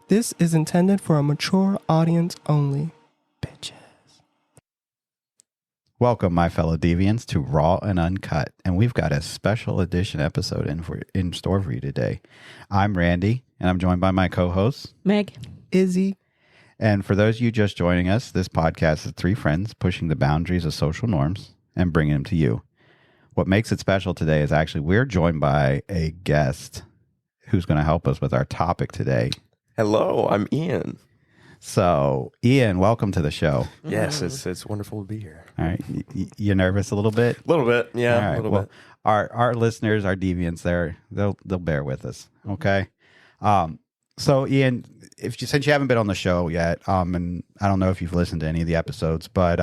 This is intended for a mature audience only. Bitches. Welcome, my fellow deviants, to Raw and Uncut, and we've got a special edition episode in store for you today. I'm Randy, and I'm joined by my co-hosts, Meg, Izzy. And for those of you just joining us, this podcast is three friends pushing the boundaries of social norms and bringing them to you. What makes it special today is actually we're joined by a guest who's going to help us with our topic today. Hello, I'm Ian. So, Ian, welcome to the show. Yes, it's wonderful to be here. All right. You nervous a little bit? A little bit, yeah, All right. a little Well, bit. Our listeners, our deviants, they'll bear with us. Okay. So, Ian, since you haven't been on the show yet, and I don't know if you've listened to any of the episodes, but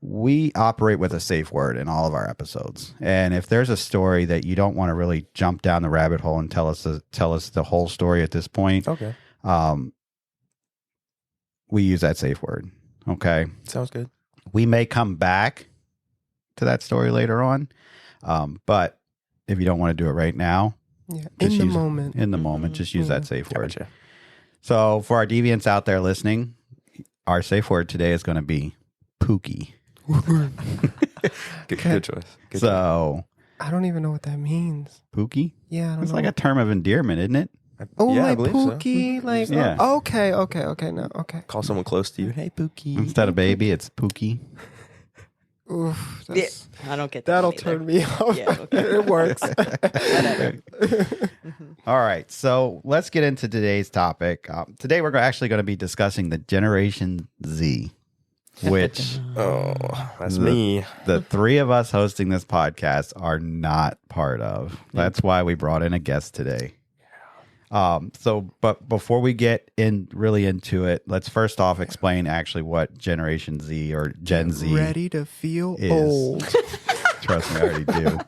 we operate with a safe word in all of our episodes. And if there's a story that you don't want to really jump down the rabbit hole and tell us the whole story at this point, Okay. we use that safe word. Okay. Sounds good. We may come back to that story later on, but if you don't want to do it right now, Yeah, just in the use- moment. in the moment, just use that safe word. Gotcha. So for our deviants out there listening, our safe word today is going to be Pookie. Good choice. Good choice. So I don't even know what that means. Pookie? Yeah, I don't It's know. like a term of endearment, isn't it? Oh, Yeah, I like believe so. Pookie, like Yeah. okay, no, okay. Call someone close to you. Hey, Pookie. Instead of baby, it's Pookie. Oof, yeah, that's, I don't get that. that'll either. turn me off. Yeah, okay. It works. Whatever. All right, so let's get into today's topic. Today we're actually going to be discussing the Generation Z, which Oh, that's The- me. the three of us hosting this podcast are not part of. That's why we brought in a guest today. But before we get really into it, let's first off explain actually what Generation Z or Gen Z Ready to feel is. old. Trust me, I already do.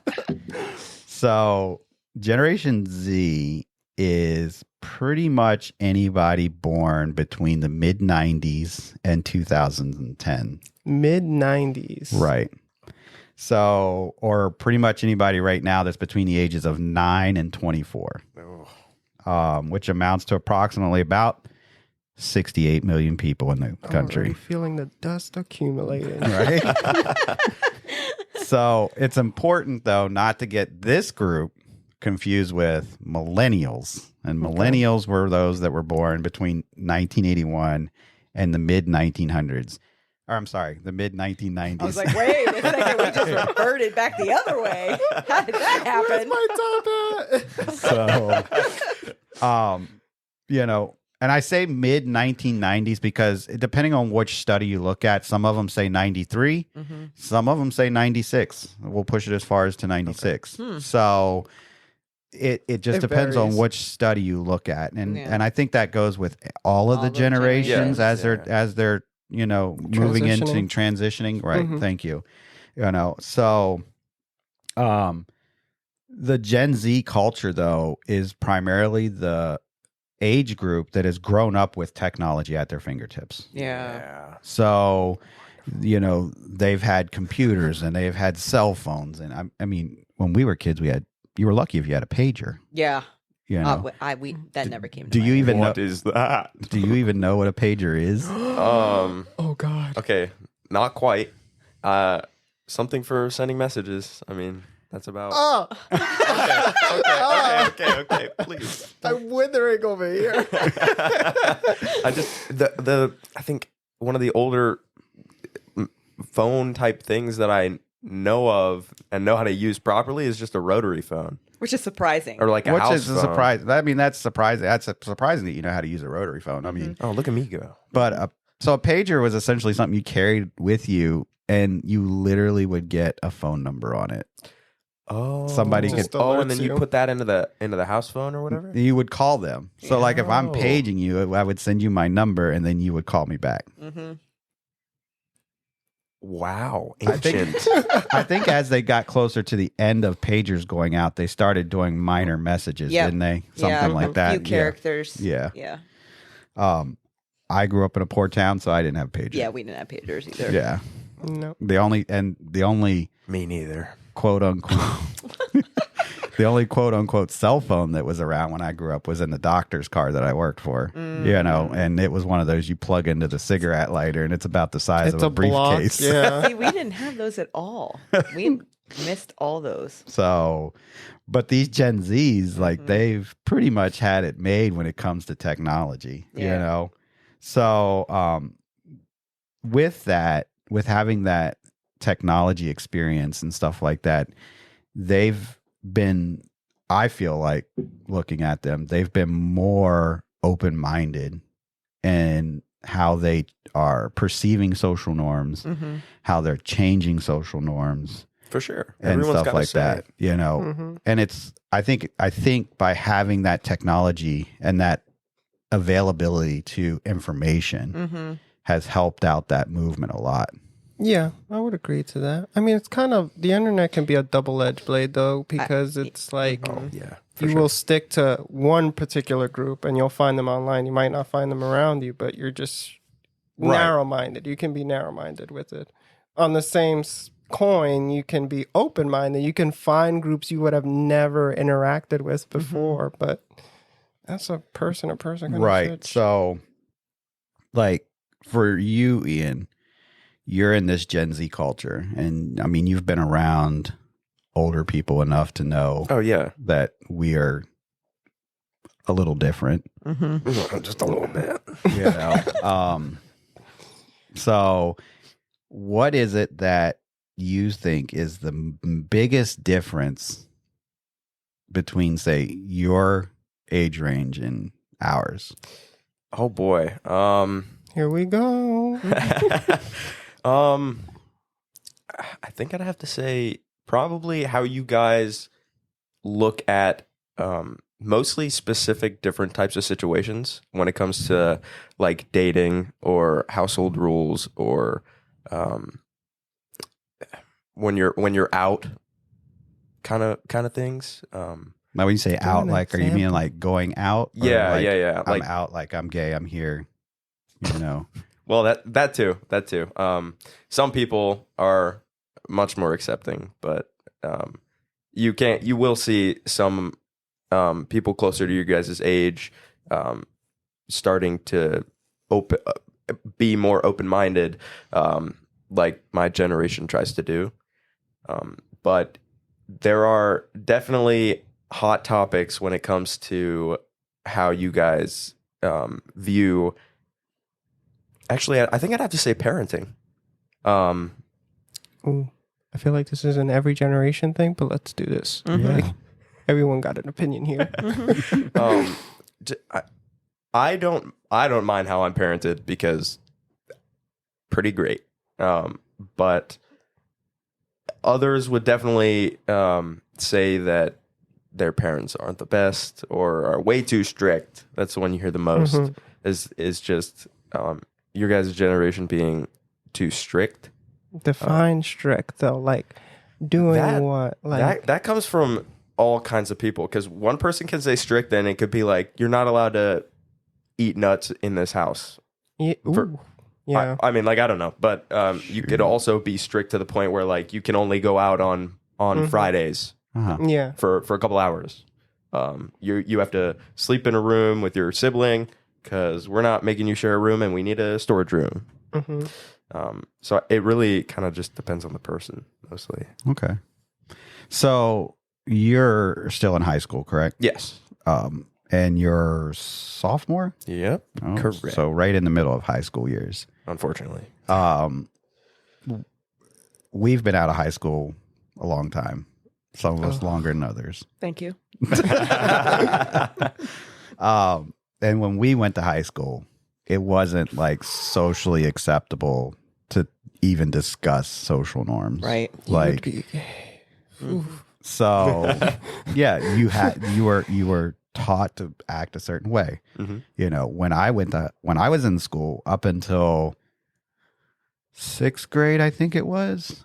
So, Generation Z is pretty much anybody born between the mid 90s and 2010. Mid 90s. Right. So, or pretty much anybody right now that's between the ages of 9 and 24, which amounts to approximately about 68 million people in the country. Already feeling the dust accumulating. Right. So it's important, though, not to get this group confused with millennials. And millennials were those that were born between 1981 and the mid 1900s. Or I'm sorry, the mid 1990s. I was like, wait a second, we just reverted back the other way. How did that happen? Where's my top at? So, and I say mid 1990s because depending on which study you look at, some of them say 93, some of them say 96. We'll push it as far as to 96. So it just It depends on varies. which study you look at, and Yeah. and I think that goes with all of All the the generations generations, as they're moving into transitioning. Right. Mhm. Thank you. So, the Gen Z culture though is primarily the age group that has grown up with technology at their fingertips. Yeah. So, they've had computers and they've had cell phones, and I mean, when we were kids, you were lucky if you had a pager. Yeah. You know, That never came to do mind. you even know? What is that? Do you even know what a pager is? Oh, God. Okay, not quite. Something for sending messages. I mean, that's about. Oh, Okay. Please. I'm withering over here. I think one of the older phone type things that I know of and know how to use properly is just a rotary phone Which is surprising. or like a Which house is a phone. surprise. I mean, that's surprising. That's surprising that you know how to use a rotary phone. I mean, Oh, look at me go! but so a pager was essentially something you carried with you, and you literally would get a phone number on it. Oh, Somebody could- Just and then alerts you you. put that into the house phone or whatever. You would call them. So, like, if I'm Oh. paging you, I would send you my number, and then you would call me back. Mm-hmm. Wow, I think- ancient. I think as they got closer to the end of pagers going out, they started doing minor messages, Yep. didn't they? Something like A that. few characters. Yeah. Yeah. I grew up in a poor town, so I didn't have pagers. Yeah, we didn't have pagers either. Yeah. No. The only Me neither. quote unquote The only quote unquote cell phone that was around when I grew up was in the doctor's car that I worked for. You know, and it was one of those you plug into the cigarette lighter, and it's about the size of a block, briefcase. yeah. See, we didn't have those at all. We missed all those. So, but these Gen Zs, like they've pretty much had it made when it comes to technology, you Yeah. know? So, with that, with having that technology experience and stuff like that, they've been, I feel like looking at them, they've been more open-minded in how they are perceiving social norms, how they're changing social norms. For sure. And Everyone's stuff got a like say. that, you know. And it's I think by having that technology and that availability to information has helped out that movement a lot. Yeah, I would agree to that. I mean, it's kind of, the internet can be a double-edged blade, though, because it's like Yeah. you will stick to one particular group and you'll find them online. You might not find them around you, but you're just Right. narrow-minded. You can be narrow-minded with it. On the same coin, you can be open-minded. You can find groups you would have never interacted with before, but that's a person kind of Right. switch. So, like for you, Ian, you're in this Gen Z culture, and I mean, you've been around older people enough to know Oh, yeah. that we are a little different. Just a little bit. You know? So, what is it that you think is the biggest difference between, say, your age range and ours? Oh, boy. Here we go. I think I'd have to say probably how you guys look at mostly specific different types of situations when it comes to like dating or household rules or when you're out kind of things. Now, when you say out, an like, are you meaning example. like going out? Or Yeah, like, yeah. I'm Like, out, like I'm gay, I'm here. You know, well, that too. Some people are much more accepting, but you will see some people closer to you guys' age starting to be more open-minded, like my generation tries to do. But there are definitely hot topics when it comes to how you guys view. Actually, I think I'd have to say parenting. Ooh, I feel like this is an every generation thing, but let's do this. yeah. Everyone got an opinion here. I don't mind how I'm parented because pretty great. But others would definitely say that their parents aren't the best or are way too strict. That's the one you hear the most. Is just your guys' generation being too strict. Define strict though, like doing That- what? Like That comes from all kinds of people, because one person can say strict, then it could be like you're not allowed to eat nuts in this house. yeah, for- ooh, yeah. I mean, like, I don't know, but you could also be strict to the point where like you can only go out on Fridays Uh-huh. Yeah. for a couple hours. You have to sleep in a room with your sibling because we're not making you share a room and we need a storage room. So it really kind of just depends on the person mostly. Okay. So you're still in high school, correct? Yes. And you're sophomore? Yep. Oh, Correct. So right in the middle of high school years. Unfortunately. We've been out of high school a long time. Some of us longer than others. Thank you. And when we went to high school, it wasn't like socially acceptable to even discuss social norms. Right. Like, so yeah, you were taught to act a certain way. You know, when I was in school up until 6th grade, I think it was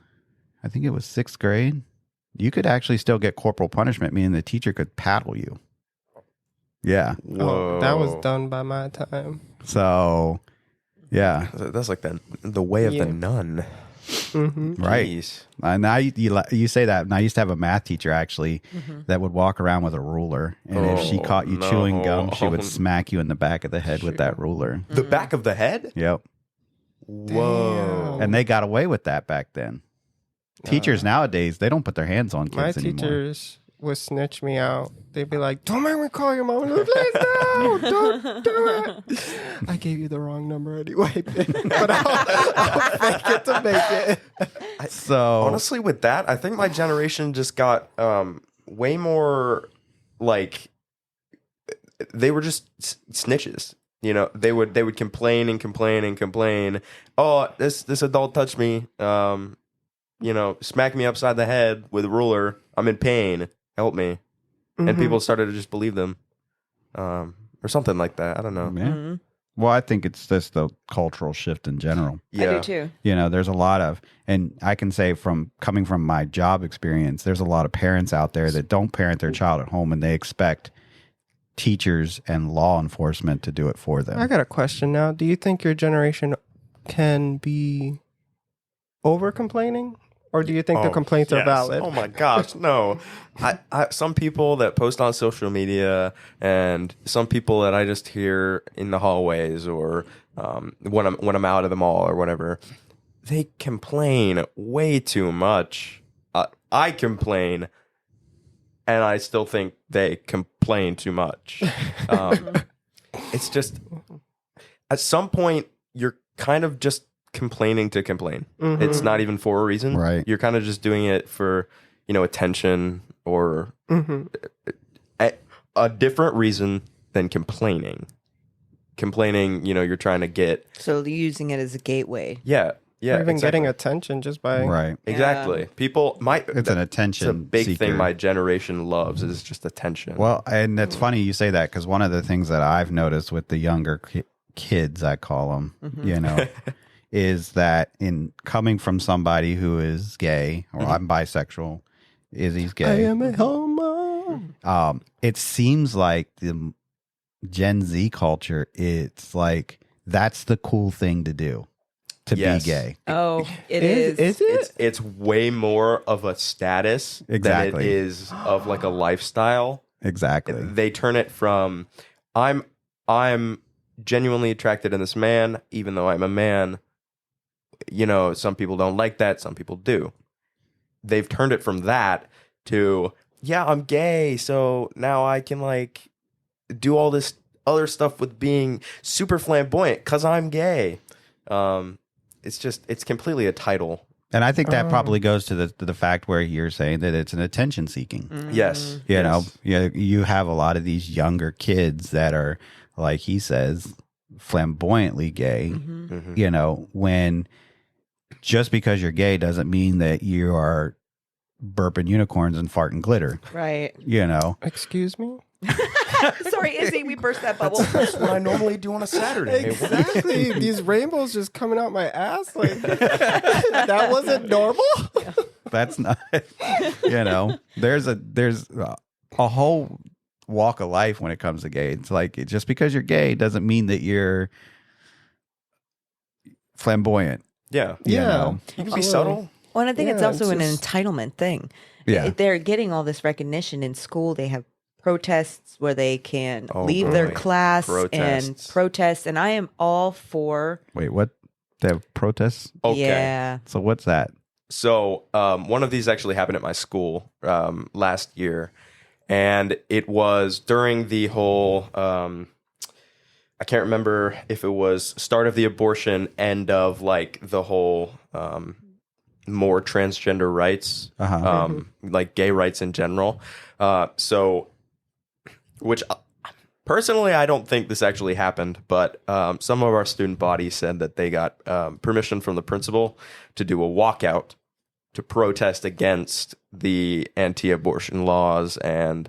6th grade, you could actually still get corporal punishment, meaning the teacher could paddle you. Yeah. Oh, that was done by my time. So, yeah. That's like the way of the Yeah. nun. Right. Jeez. Now you say that. And I used to have a math teacher actually that would walk around with a ruler, and if she caught you chewing gum, she would smack you in the back of the head with that ruler. The back of the head? Yep. Whoa. And they got away with that back then. Teachers nowadays, they don't put their hands on kids My anymore. teachers would snitch me out. They'd be like, "Don't make me call your mom." Please, no, don't do it. I gave you the wrong number anyway, but I'll fake it to make it. So honestly, with that, I think my generation just got way more like they were just snitches. You know, they would complain and complain and complain. Oh, this adult touched me. You know, smack me upside the head with a ruler. I'm in pain. Help me. And people started to just believe them, or something like that. I don't know. yeah. Well, I think it's just the cultural shift in general. I do too. You know, there's a lot of, and I can say coming from my job experience, there's a lot of parents out there that don't parent their child at home, and they expect teachers and law enforcement to do it for them. I got a question now. Do you think your generation can be over complaining, or do you think the complaints are yes. valid? Oh my gosh, no. I some people that post on social media, and some people that I just hear in the hallways or when I'm out of the mall or whatever, they complain way too much. I complain, and I still think they complain too much. It's just at some point you're kind of just complaining to complain. It's not even for a reason. Right. You're kind of just doing it for, attention or a different reason than complaining. Complaining, you're trying to get. So using it as a gateway. Yeah. Yeah. Or even exactly. getting attention just by Right. Exactly. Yeah. People might. It's an attention It's a big seeker. thing my generation loves is just attention. Well, and it's funny you say that, because one of the things that I've noticed with the younger kids, I call them, is that in coming from somebody who is gay, or I'm bisexual, Izzy's I gay. am a homo. It seems like the Gen Z culture, it's like that's the cool thing to do, to Yes. be gay. Oh, it is. Is it? It's way more of a status Exactly. than it is of like a lifestyle. Exactly. They turn it from I'm genuinely attracted in this man, even though I'm a man. Some people don't like that, some people do. They've turned it from that to, yeah, I'm gay, so now I can like do all this other stuff with being super flamboyant because I'm gay. It's completely a title. And I think that probably goes to the fact where you're saying that it's an attention seeking. Yes. You have a lot of these younger kids that are, like he says, flamboyantly gay. When just because you're gay doesn't mean that you are burping unicorns and farting glitter. Right. Excuse me? Sorry, Izzy, we burst that bubble. That's what I normally do on a Saturday. Exactly. These rainbows just coming out my ass. Like that wasn't normal. That's not, there's a whole walk of life when it comes to gay. It's like, just because you're gay doesn't mean that you're flamboyant. Yeah. Yeah. You can be subtle. Well, and I think it's Yeah, also it's an just- entitlement thing. Yeah. They're getting all this recognition in school. They have protests where they can leave their boy. class Protests. and protest. And I am all for, Wait, what? They have protests? Okay. yeah. So what's that? So one of these actually happened at my school last year, and it was during the whole. I can't remember if it was start of the abortion, end of like the whole more transgender rights, like gay rights in general. Which personally, I don't think this actually happened, but some of our student body said that they got permission from the principal to do a walkout to protest against the anti-abortion laws and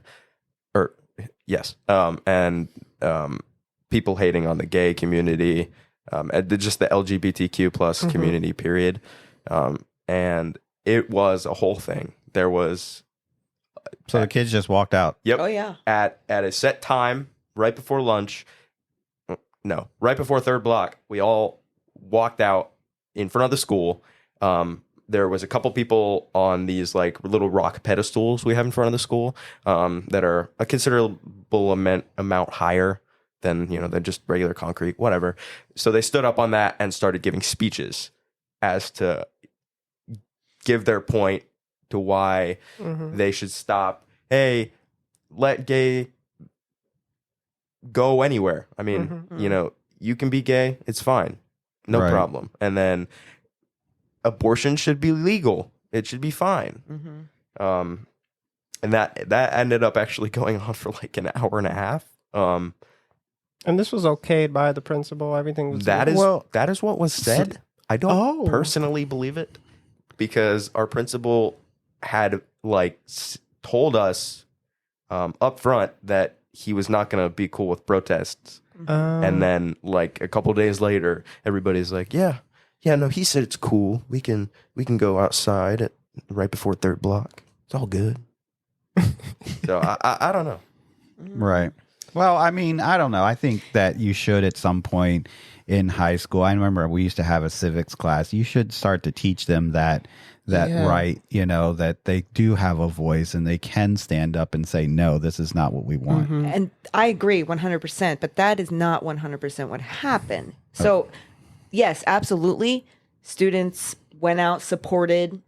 people hating on the gay community, and just the LGBTQ plus community, period. And it was a whole thing. There was, So the kids just walked out. yep, Oh, yeah. at a set time, right before lunch. No, right before third block, we all walked out in front of the school. there was a couple people on these like little rock pedestals we have in front of the school that are a considerable amount higher than than just regular concrete, whatever. So they stood up on that and started giving speeches as to give their point to why they should stop. Hey, let gay go anywhere. I mean, you can be gay, it's fine, no problem. And then abortion should be legal. It should be fine. And that ended up actually going on for like an hour and a half. And this was okayed by the principal. Everything was that is what was said. I don't personally believe it, because our principal had like told us up front that he was not going to be cool with protests. And then like a couple days later, everybody's like, yeah, no, he said it's cool. We can go outside right before third block. It's all good. So I don't know. Right. Well, I mean, I don't know. I think that you should at some point in high school. I remember we used to have a civics class. You should start to teach them that right, that they do have a voice and they can stand up and say, no, this is not what we want. And I agree 100%, but that is not 100% what happened. So yes, absolutely. Students went out, supported,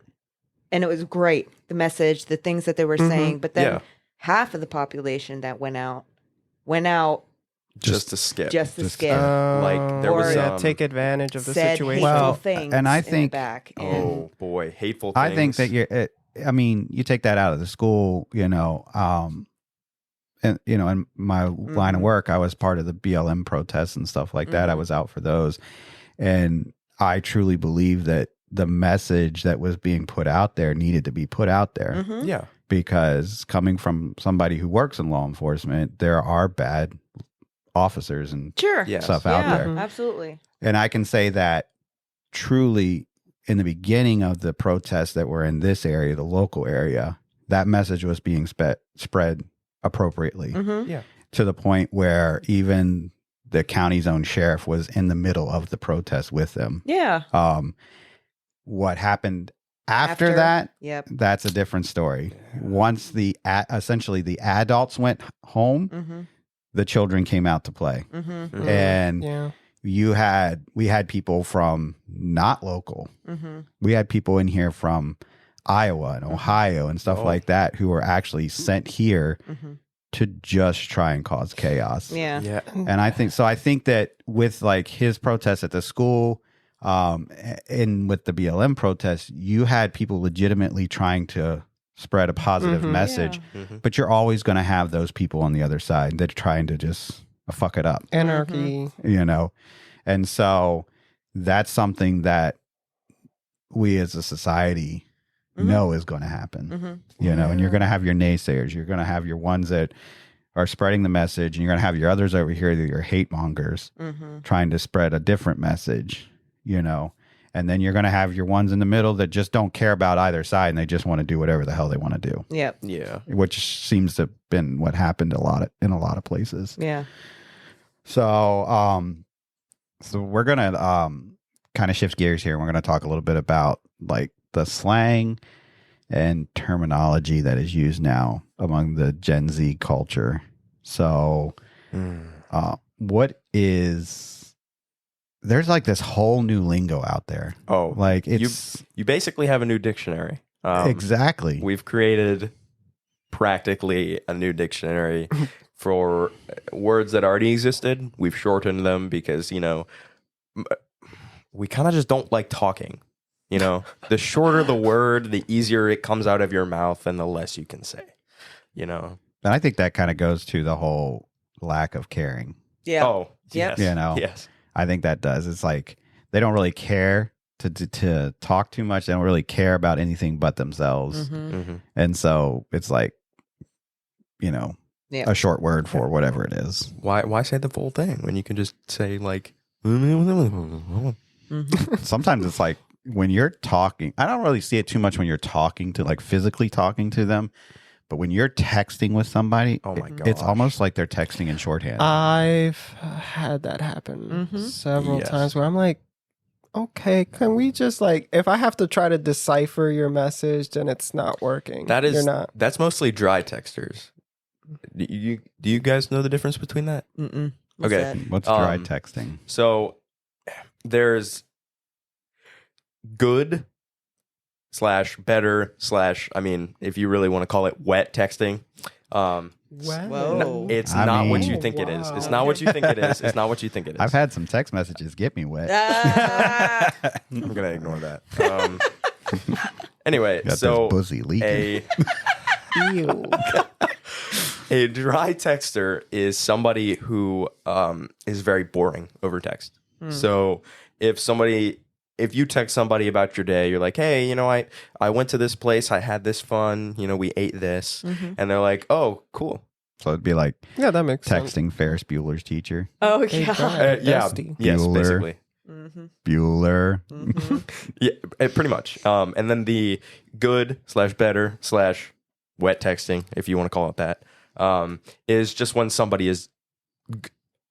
and it was great. The message, the things that they were saying, but then half of the population that went out just to skip. Like there was take advantage of the said situation. hateful things and I in think the back. Oh boy, hateful things. I think that you take that out of the school, and in my line of work, I was part of the BLM protests and stuff like that. I was out for those, and I truly believe that the message that was being put out there needed to be put out there. Yeah. Because coming from somebody who works in law enforcement, there are bad officers and stuff out there. Absolutely. And I can say that truly in the beginning of the protests that were in this area, the local area, that message was being spread appropriately to the point where even the county's own sheriff was in the middle of the protest with them. Yeah. What happened after that, yep, that's a different story. Once essentially the adults went home, the children came out to play. And we had people from not local. We had people in here from Iowa and Ohio and stuff like that who were actually sent here to just try and cause chaos. Yeah. And I think that with like his protests at the school, and with the BLM protests, you had people legitimately trying to spread a positive message, but you're always going to have those people on the other side that are trying to just fuck it up. Anarchy. And so that's something that we as a society know is going to happen, and you're going to have your naysayers. You're going to have your ones that are spreading the message, and you're going to have your others over here that are hate mongers trying to spread a different message. And then you're going to have your ones in the middle that just don't care about either side and they just want to do whatever the hell they want to do. Yep. Yeah. Which seems to have been what happened in a lot of places. Yeah. So, so we're going to kind of shift gears here. We're going to talk a little bit about like the slang and terminology that is used now among the Gen Z culture. So, there's like this whole new lingo out there. Oh, like it's you basically have a new dictionary. Exactly. We've created practically a new dictionary for words that already existed. We've shortened them because, we kind of just don't like talking. The shorter the word, the easier it comes out of your mouth and the less you can say, And I think that kind of goes to the whole lack of caring. Yeah. Oh, yes. Yes. I think that does. It's like they don't really care to talk too much. They don't really care about anything but themselves. And so it's like, a short word for whatever it is. Why say the full thing when you can just say like Sometimes it's like when you're talking, I don't really see it too much when you're talking to like physically talking to them. But when you're texting with somebody, oh my God, it's almost like they're texting in shorthand. I've had that happen several times where I'm like, okay, can we just like, if I have to try to decipher your message, then it's not working. That's mostly dry texters. Do you guys know the difference between that? Mm-mm. What's Okay. that? What's dry texting? So there's good / better / I mean, if you really want to call it wet texting. Wow. Whoa. It's I not what mean- you think it is. It's Wow. not what you think it is. It's not what you think it is. I've had some text messages get me wet. Ah. I'm gonna ignore that. Anyway, Got so this pussy leaking. Ew. a dry texter is somebody who is very boring over text. So if you text somebody about your day, you're like, hey, I went to this place, I had this fun, we ate this, and they're like, oh, cool. So it'd be like Yeah, that makes sense. texting Ferris Bueller's teacher. Oh, Hey, God. God. Yeah, Dusty. yes, Bueller. basically. Mm-hmm. Bueller. Mm-hmm. Yeah, pretty much. And then the good / better / wet texting, if you want to call it that, is just when somebody is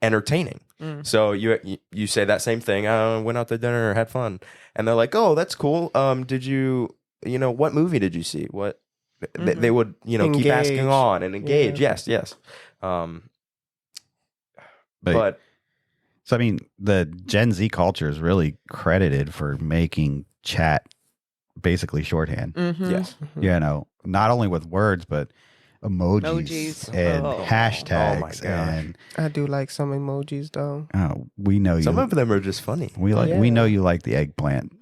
entertaining. So you say that same thing. I went out to dinner, had fun, and they're like, "Oh, that's cool. Did you what movie did you see? What?" They would keep asking Engage. on and engage. Yeah. Yes. But So I mean, the Gen Z culture is really credited for making chat basically shorthand. Mm-hmm. yes, Not only with words but emojis, Emojis. and Oh. hashtags. Oh my gosh. And I do like some emojis though. we know some you. of them are just funny. We know you like the eggplant.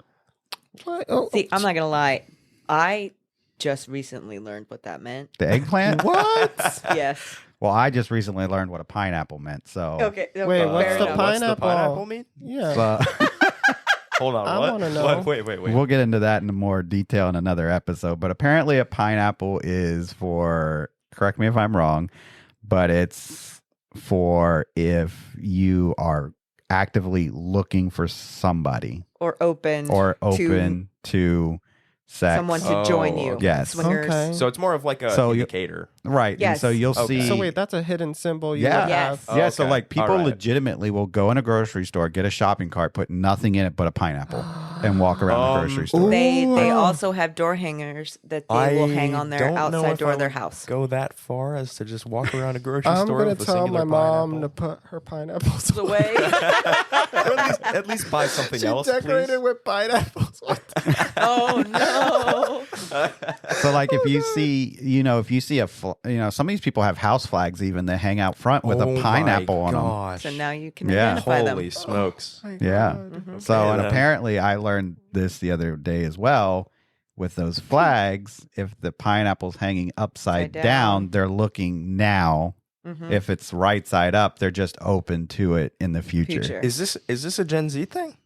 What? Oh, See, I'm not gonna lie. I just recently learned what that meant. The eggplant? what? Yes. Well, I just recently learned what a pineapple meant. So Okay. Wait, what's fair the enough. What's the Pineapple. pineapple mean? Yeah. so- Hold on. I what? wanna know. What? Wait. we'll get into that in more detail in another episode. But apparently, a pineapple is for, correct me if I'm wrong, but it's for if you are actively looking for somebody Or open. or open to sex. someone to join Oh, you. okay. Yes. Swingers. Okay. So it's more of like a So you- indicator. Right. Yes. And so you'll Okay. see. So wait, that's a hidden symbol you Yeah. would Yes. have. Yeah, Oh, so okay. like people All right. legitimately will go in a grocery store, get a shopping cart, put nothing in it but a pineapple, and walk around the grocery store. They Ooh. also have door hangers that they will hang on their don't know outside if door I of their would house. Go that far as to just walk around a grocery I'm store gonna with a tell my singular mom to pineapple? put her pineapples Away. Or at least buy something She else, decorated please. with pineapples. Oh no. So like if you see, some of these people have house flags even that hang out front with Oh a pineapple on them. gosh. So now you can Yeah. identify Holy them. smokes. My Yeah. God. So Okay, and then. apparently I learned this the other day as well with those flags. If the pineapple's hanging upside Upside down, down. they're looking now. Mhm. If it's right side up, they're just open to it in the future. Future. Is this a Gen Z thing?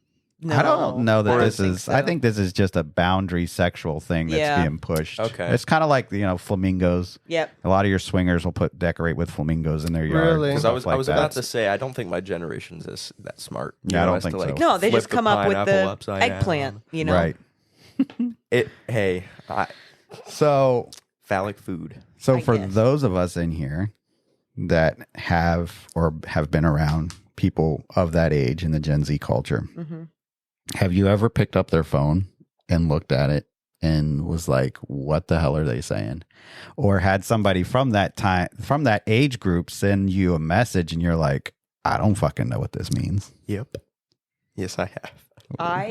I don't know that I this don't is. think I so. think this is just a boundary sexual thing that's Yeah. being pushed. Okay. It's kind of like flamingos. Yep. A lot of your swingers will decorate with flamingos in their yard. Really? Because stuff I was like about that. to say I don't think my generation's that smart. Yeah, I don't as think to, like, so. No, they flip just come up with pineapple the upside eggplant, down. Right. So Phallic food. I for guess. those of us in here that have been around people of that age in the Gen Z culture, Mm-hmm. have you ever picked up their phone and looked at it and was like, what the hell are they saying? Or had somebody from that age group send you a message and you're like, I don't fucking know what this means. Yep. Yes, I have.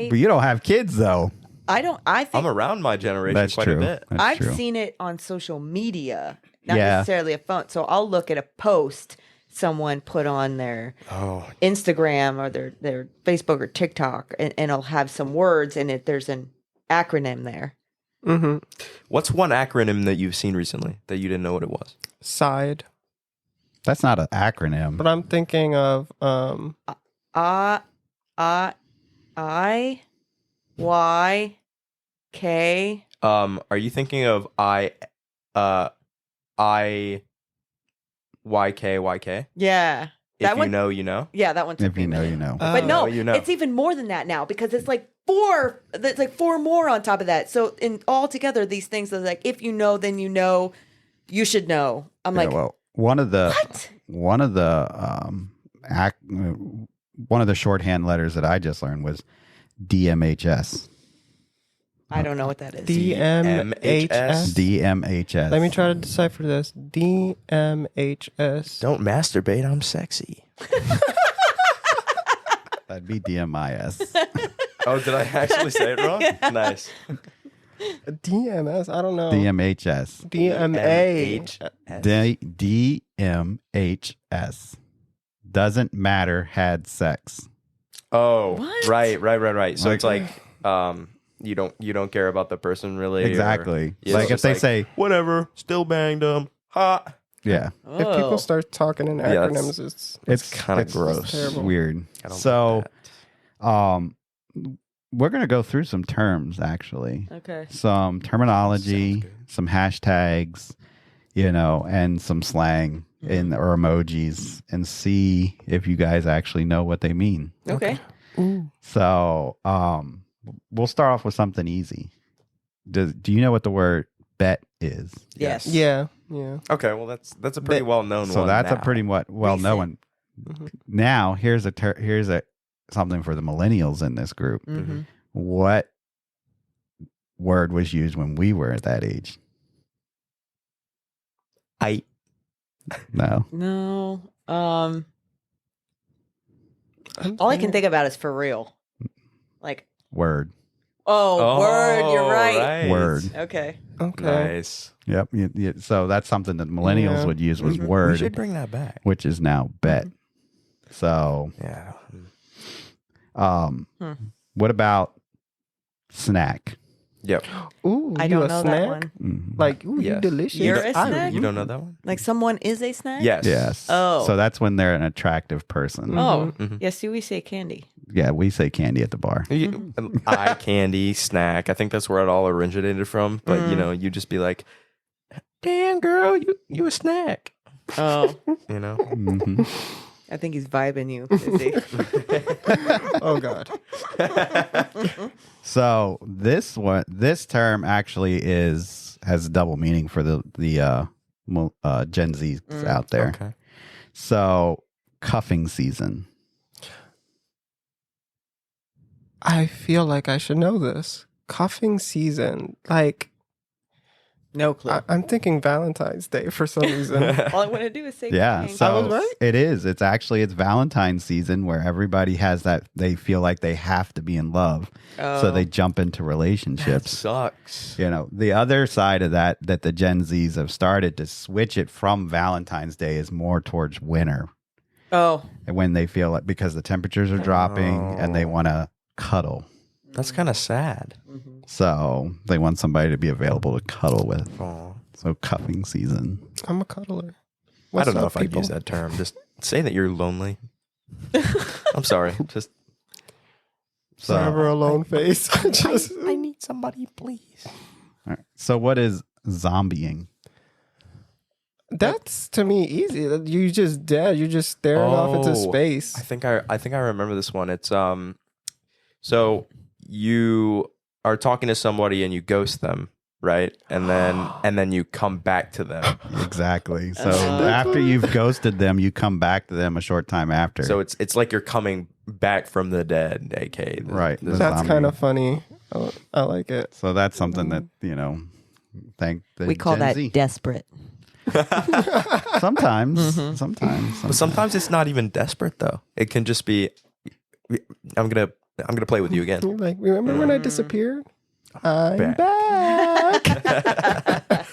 But you don't have kids though. I think I'm around my generation That's quite true. a bit. That's I've true. seen it on social media, not Yeah. necessarily a phone. So I'll look at a post someone put on their Oh, Instagram or their Facebook or TikTok, and it'll have some words, and there's an acronym there. Mm-hmm. what's one acronym that you've seen recently that you didn't know what it was? Side. That's not an acronym. But I'm thinking of I Y K. Are you thinking of IYK? Yeah, If that you one. know, you know. Yeah, that one's a If you know, premium. you know. But no, you know. it's even more than that now because it's like four. There's like four more on top of that. So in all together, these things are like, if you know, then you know. You should know. I'm Yeah, like, well, one of the what? one of the shorthand letters that I just learned was DMHS. I don't know what that is. DMHS. DMHS. Let me try to decipher this. DMHS. Don't masturbate. I'm sexy. That'd be DMIS. Oh, did I actually say it wrong? Nice. DMS. I don't know. DMHS. DMA. DMHS. Doesn't matter. Had sex. Oh, What? right. So Like- it's like you don't care about the person really. or- Exactly. Yeah, Like it's if just they say, whatever, still banged them. Hot. yeah, If people start talking in Yeah, that's- acronyms, it's it's kinda gross. It's terrible. weird. I don't So, like that. we're gonna go through some terms actually, Okay. some terminology, Sounds good. some hashtags, and some slang or emojis, and see if you guys actually know what they mean. Okay. Ooh. So, we'll start off with something easy. Do you know what the word bet is? Yes. Yeah. Okay, well that's a pretty well known one. So that's a now. pretty well known. Mhm. Now here's a something for the millennials in this group. Mm-hmm. What word was used when we were at that age? I No. No. All I can think about is for real. Like, Word. word. You're right. Word. Okay. Okay. Nice. Yep. So that's something that millennials Yeah. would use was Mhm. We word, should bring that back. which is now bet. So, Yeah. what about snack? Yep. Ooh, I you don't a know snack? that one. Mhm. Like, ooh, you Yes. delicious. You're a I- snack? You don't know that one? Like someone is a snack? Yes. Yes. Oh. So that's when they're an attractive person. Oh. Mhm. Yes, do we say candy? Yeah, we say candy at the bar. Eye candy, snack. I think that's where it all originated from. But you just be like, damn girl, you a snack. Oh. You know? Mhm. I think he's vibing you. Is he? Oh God. So this term actually has a double meaning for the Gen Zs out there. Okay. So cuffing season. I feel like I should know this. Cuffing season. Like, No clue. I'm thinking Valentine's Day for some reason. All I want to do is say Yeah, thanks. I so was right? it is. It's Valentine's season where everybody has that. They feel like they have to be in love, so they jump into That relationships. sucks. The other side of that the Gen Zs have started to switch it from Valentine's Day is more towards winter, Oh. and when they feel like because the temperatures are dropping and they want to cuddle, That's kind of sad. so they want somebody to be available to cuddle with. Aw. So cuffing season. I'm a cuddler. I What's don't know up, if I'd people? use that term. Just say that you're lonely. I'm sorry. Just So, Forever alone face. Just I need somebody, please. all right. So what is zombieing? that's to me easy. You just dead. You're just staring off into Oh, space. I think I remember this one. It's so you are talking to somebody and you ghost them, right? And then you come back to them. Exactly. So Uh, after you've ghosted them, you come back to them a short time after. So it's like you're coming back from the dead, aka Right. the That's zombie. kind of funny. I like it. So that's something that thank the We call Gen that Z. desperate. Sometimes, Mm-hmm. sometimes. But sometimes it's not even desperate though. It can just be I'm gonna play with you again. You're like, remember when I disappeared? I'm back. back.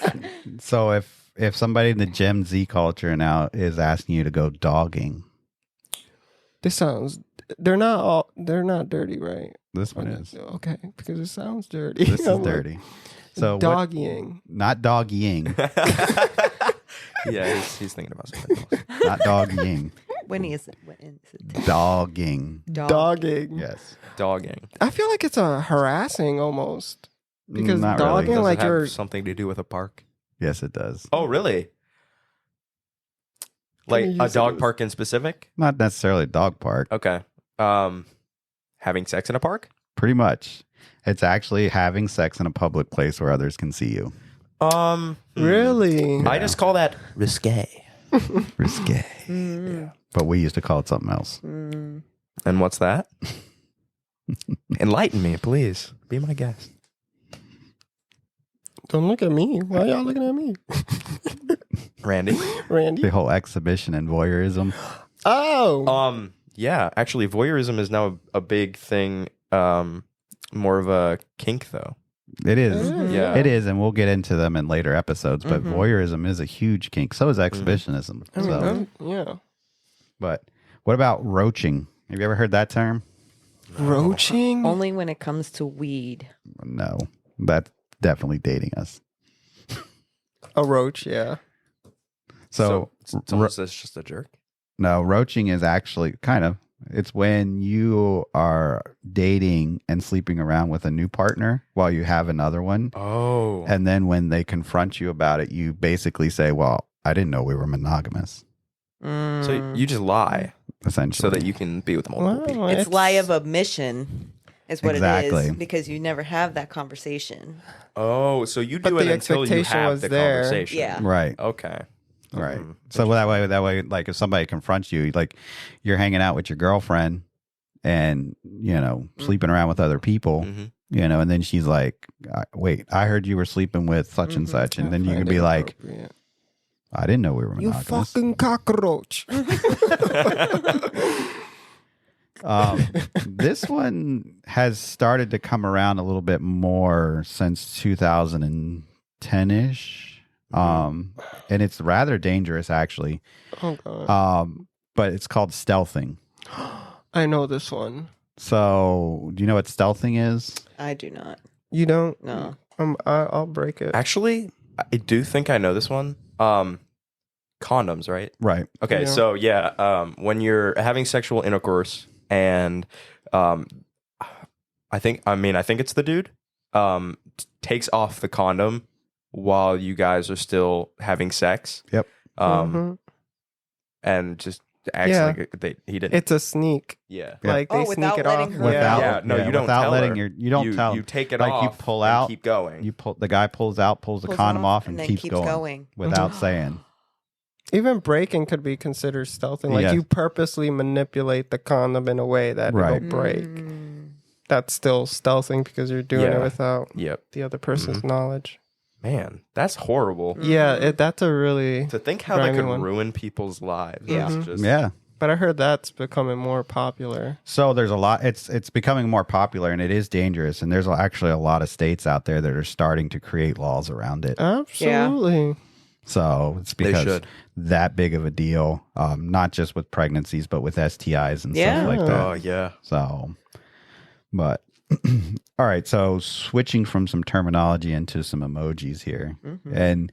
So if somebody in the Gen Z culture now is asking you to go dogging, This sounds. They're not dirty, right? this one is. Okay, because it sounds dirty. This is I'm like, dirty. So what, doggying. not doggying, Yeah, he's thinking about something else. not doggying, When is it? dogging. Dogging. Yes. Dogging. I feel like it's a harassing almost because Not really. dogging Does like it have you're. something to do with a park? Yes, it does. Oh, really? Like you a use it dog as- park in specific? Not necessarily a dog park. Okay. Having sex in a park? Pretty much. It's actually having sex in a public place where others can see you. Really? I just call that risque. Risque. Mm. But we used to call it something else. Mm. And what's that? Enlighten me, please. Be my guest. Don't look at me. Why y'all looking at me? Randy. Randy? The whole exhibition and voyeurism. Oh. Yeah, actually, voyeurism is now a big thing. More of a kink, though. It is. Yeah. It is, and we'll get into them in later episodes. But voyeurism is a huge kink. So is exhibitionism. I mean, So, yeah. but what about roaching? Have you ever heard that term? Roaching? Only when it comes to weed. No, that's definitely dating us. A roach, yeah. So, it's almost just a jerk. no, roaching is actually kind of. It's when you are dating and sleeping around with a new partner while you have another one. Oh. And then when they confront you about it, you basically say, well, I didn't know we were monogamous, So you just lie essentially. so that you can be with multiple people. It's lie of omission is what it Exactly. is because you never have that conversation. Oh, so you But do it the until you expectation have was the there. conversation. Yeah. Right. Okay. Right. So that way, like if somebody confronts you, like you're hanging out with your girlfriend and, sleeping around with other people, and then she's like, wait, I heard you were sleeping with such and such. And then you can be like, I didn't know we were you monogamous. fucking cockroach. This one has started to come around a little bit more since 2010-ish. And it's rather dangerous actually. Oh, God. But it's called stealthing. I know this one. So, do you know what stealthing is? I do not. You don't? No. I'll break it. Actually, I do think I know this one. Condoms, right? Right. Okay, Yeah. so when you're having sexual intercourse and I think it's the dude takes off the condom while you guys are still having sex. Yep. Mhm. And just acts Yeah. like he didn't. It's a sneak. Yeah. Like they without sneak it letting off. her Without, Yeah, no, you don't without tell letting her. you don't tell. You take it like off. you pull and out, keep going. the guy pulls the Pulls condom off and then keeps going, going. without saying. Even breaking could be considered stealthing. Like Yes. you purposely manipulate the condom in a way that Right. it'll break. That's still stealthing because you're doing Yeah. it without Yep. the other person's knowledge. Man, that's horrible. Yeah, that's a really. To think how that grimy could one. ruin people's lives. Yeah. It's just, Yeah. But I heard that's becoming more popular. So there's a lot. It's becoming more popular and it is dangerous. And there's actually a lot of states out there that are starting to create laws around it. Absolutely. So it's They because should. that big of a deal, not just with pregnancies, but with STIs and Yeah. stuff like that. Oh yeah. So, but all right. So switching from some terminology into some emojis here, and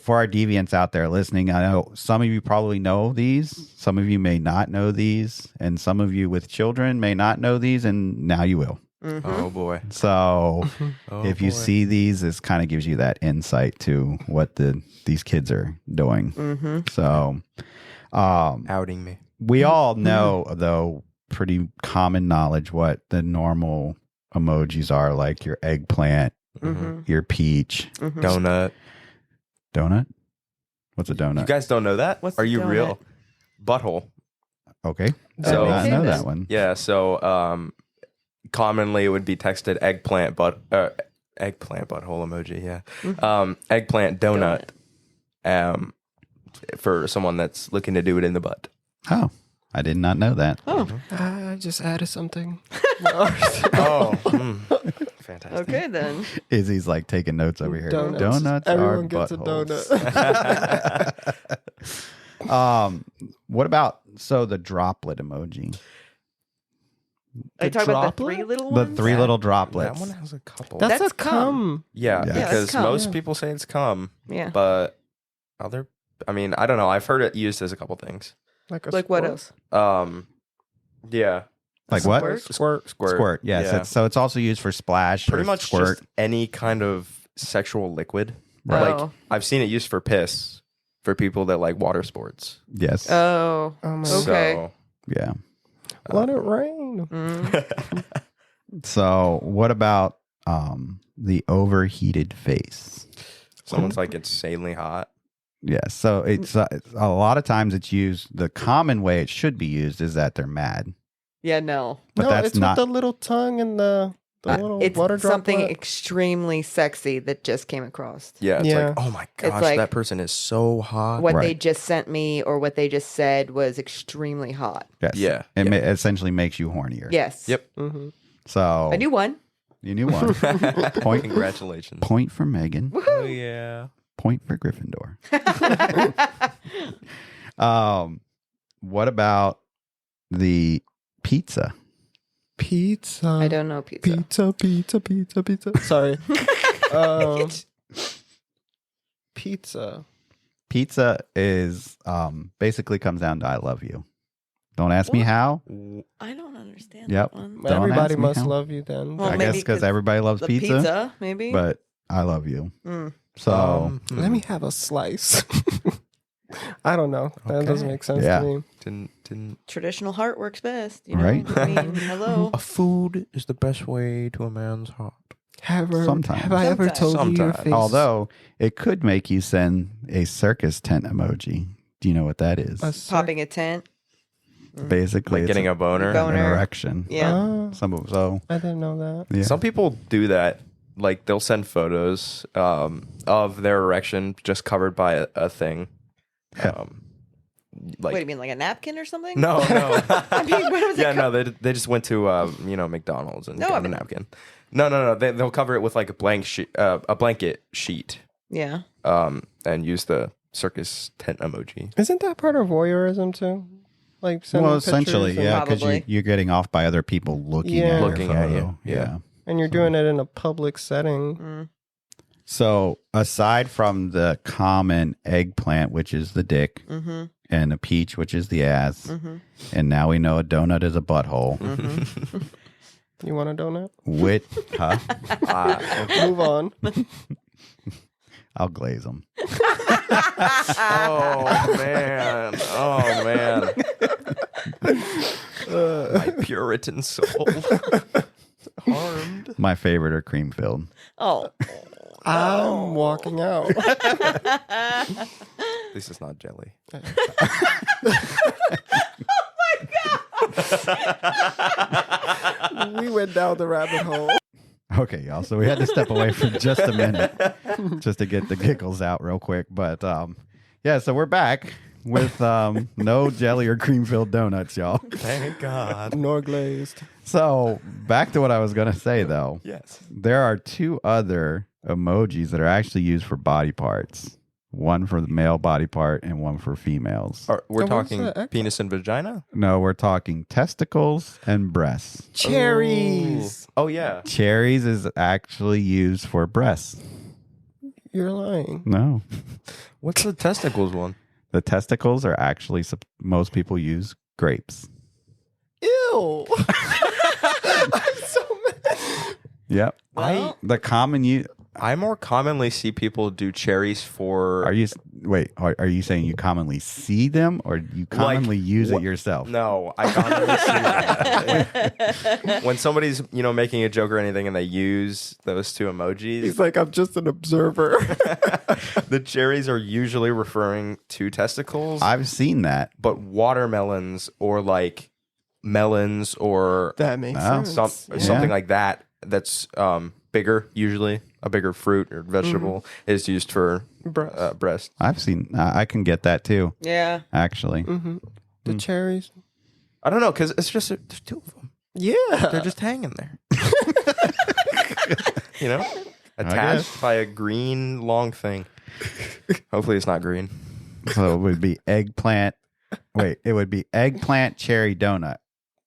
for our deviants out there listening, I know some of you probably know these, some of you may not know these, and some of you with children may not know these, and now you will. Oh boy. So Oh, if you boy. see these, this kind of gives you that insight to what these kids are doing. So, outing me. we all know, though, pretty common knowledge what the normal emojis are, like your eggplant, your peach, Donut. donut. What's a donut? You guys don't know that? What's Are a you donut? real? Butthole. Okay, So- I did not know Okay, that then. one. Yeah. So commonly it would be texted eggplant butthole emoji. Yeah. Eggplant donut. For someone that's looking to do it in the butt. Oh, I did not know that. Oh, I just added something. Oh. Fantastic. okay then. Izzy's like taking notes over here. Donuts. are Everyone gets a buttholes. donut. What about the droplet emoji? Are you talking about the droplet? three little The ones? three little That droplets. one has a couple. That's That's a cum. yeah, Yeah. that's because cum. most people say it's cum, Yeah. but I don't know. I've heard it used as a couple things. Like a Like what squirt. else? Yeah. Like what? Squirt. Squirt. Yes. Yeah. So it's also used for splash. Pretty or much squirt. just any kind of sexual liquid. Right. Like I've seen it used for piss for people that like water sports. Yes. Oh. Oh my Okay. So, yeah. Let it rain. Mm. So what about the overheated face? someone's like insanely hot. Yes. So it's a lot of times it's used. The common way it should be used is that they're mad. Yeah, no. But no, that's it's not. with the little tongue and the little It's water something droplet. extremely sexy that just came across. Yeah, it's Yeah. like, oh my gosh, like- that person is so hot. What they Right. just sent me or what they just said was extremely hot. Yes. Yeah, It yeah. essentially makes you hornier. Yes. Yep. Mm-hmm. So A new one. you knew one. Point. Congratulations. Point for Megan. Oh yeah. Point for Gryffindor. What about the pizza? Pizza. I don't know pizza. Pizza. Sorry. Pizza. Pizza is basically comes down to I love you. Don't ask me What? how. I don't understand Yep. that one. Don't Everybody ask me must how. love you then. Well, I maybe guess because 'cause everybody loves The pizza, maybe. but I love you. Mm. So Let me have a slice. I don't know. That Okay. doesn't make sense Yeah. to me. Didn't. Traditional heart works best. You know? Right. I mean, hello. A food is the best way to a man's heart. Sometimes. Have I ever Sometimes. told you your Sometimes. face? although it could make you send a circus tent emoji. Do you know what that is? Popping a tent. Basically, Like it's getting a boner. an Boner. erection. Yeah. So I didn't know that. yeah. Some people do that. Like they'll send photos of their erection just covered by a thing. Yeah. Like Wait, you mean like a napkin or something? no. I mean, what was it? Yeah, no, they just went to McDonald's and No, got I a mean- napkin. No. They'll cover it with like a blanket sheet, Yeah. and use the circus tent emoji. Isn't that part of voyeurism too? Like sending Well, essentially, pictures yeah, because Probably. you're getting off by other people looking Yeah. at your Looking at you, photo. yeah. and you're doing it in a public setting. Mm. So aside from the common eggplant, which is the dick, Mm-hmm. and a peach, which is the ass, Mm-hmm. and now we know a donut is a butthole. Mm-hmm. You want a donut? With, huh? Move on. I'll glaze them. Oh man! Oh man! My Puritan soul harmed. My favorite are cream filled. Oh. I'm walking out. At least it's not jelly. We went down the rabbit hole. Okay, y'all. So we had to step away for just a minute just to get the giggles out real quick. But yeah, so we're back with no jelly or cream filled donuts, y'all. Thank God. Nor glazed. So back to what I was going to say, though. Yes. There are two other emojis that are actually used for body parts. One for the male body part and one for females. We're So what's talking the penis and vagina. No, we're talking testicles and breasts. Cherries. Oh yeah. Cherries is actually used for breasts. You're lying. No. What's the testicles one? The testicles are actually, most people use grapes. Ew. I'm so mad. Yep. Well, The common use. I more commonly see people do cherries for. Are you saying you commonly see them or you commonly use it yourself? No, I commonly see them. When somebody's making a joke or anything and they use those two emojis, He's like, I'm just an observer. the cherries are usually referring to testicles, I've seen that. but watermelons or like melons or That makes Oh. sense. something like that. That's bigger, usually a bigger fruit or vegetable is used for Breast. breast. I've seen. I can get that too. yeah. Actually, Mm-hmm. The cherries. I don't know because it's just there's two of them. Yeah. They're just hanging there. guess. Attached by a green long thing. Hopefully it's not green. so it would be eggplant. Wait, it would be eggplant cherry donut.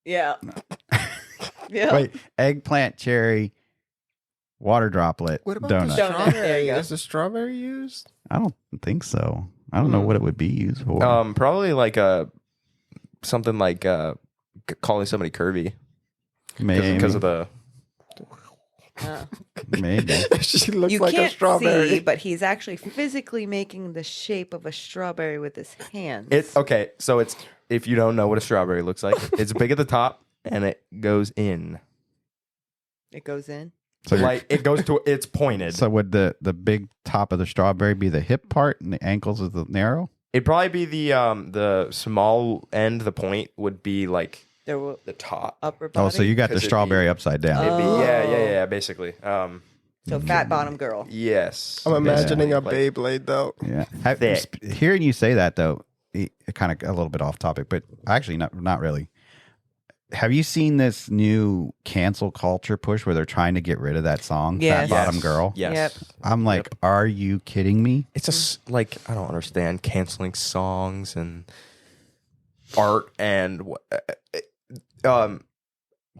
Yeah. Yeah. Wait, eggplant cherry water droplet What about donut. the Donut. There strawberry? you go. Is the strawberry used? I don't think so. I don't know what it would be used for. Probably like something like calling somebody curvy Maybe. because of the. Maybe. She looks You like a can't strawberry. see, but he's actually physically making the shape of a strawberry with his hands. It's okay. So it's if you don't know what a strawberry looks like, it's big at the top and it goes in. It goes in. So, you're- Like it goes to it's pointed. so would the big top of the strawberry be the hip part and the ankles is the narrow? It'd probably be the small end. The point would be like There were the top. upper body. Oh, so you got the 'Cause it'd strawberry upside down. It'd be, Oh. yeah, basically. So fat bottom girl. Yes. I'm imagining a basically. Beyblade though. Yeah. Thick. Hearing you say that though, kind of a little bit off topic, but actually not really. Have you seen this new cancel culture push where they're trying to get rid of that song, Yes. Fat Bottom Girl? Yes. Yep. I'm like, are you kidding me? It's like, I don't understand canceling songs and art and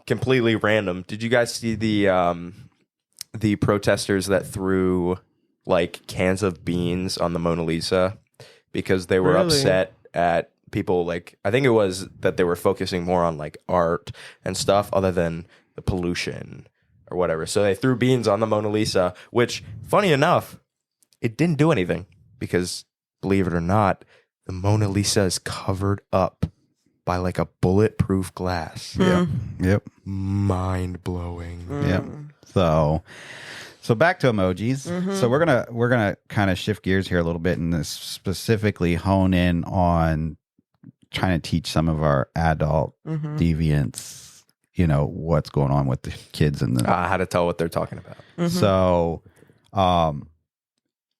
completely random. Did you guys see the protesters that threw like cans of beans on the Mona Lisa because they were Really? upset at people? Like, I think it was that they were focusing more on like art and stuff other than the pollution or whatever. So they threw beans on the Mona Lisa, which, funny enough, it didn't do anything because, believe it or not, the Mona Lisa is covered up by like a bulletproof glass. Yep. Mind blowing. Yep. So back to emojis. So we're gonna kind of shift gears here a little bit and this specifically hone in on trying to teach some of our adult deviants, what's going on with the kids and the How to tell what they're talking about. So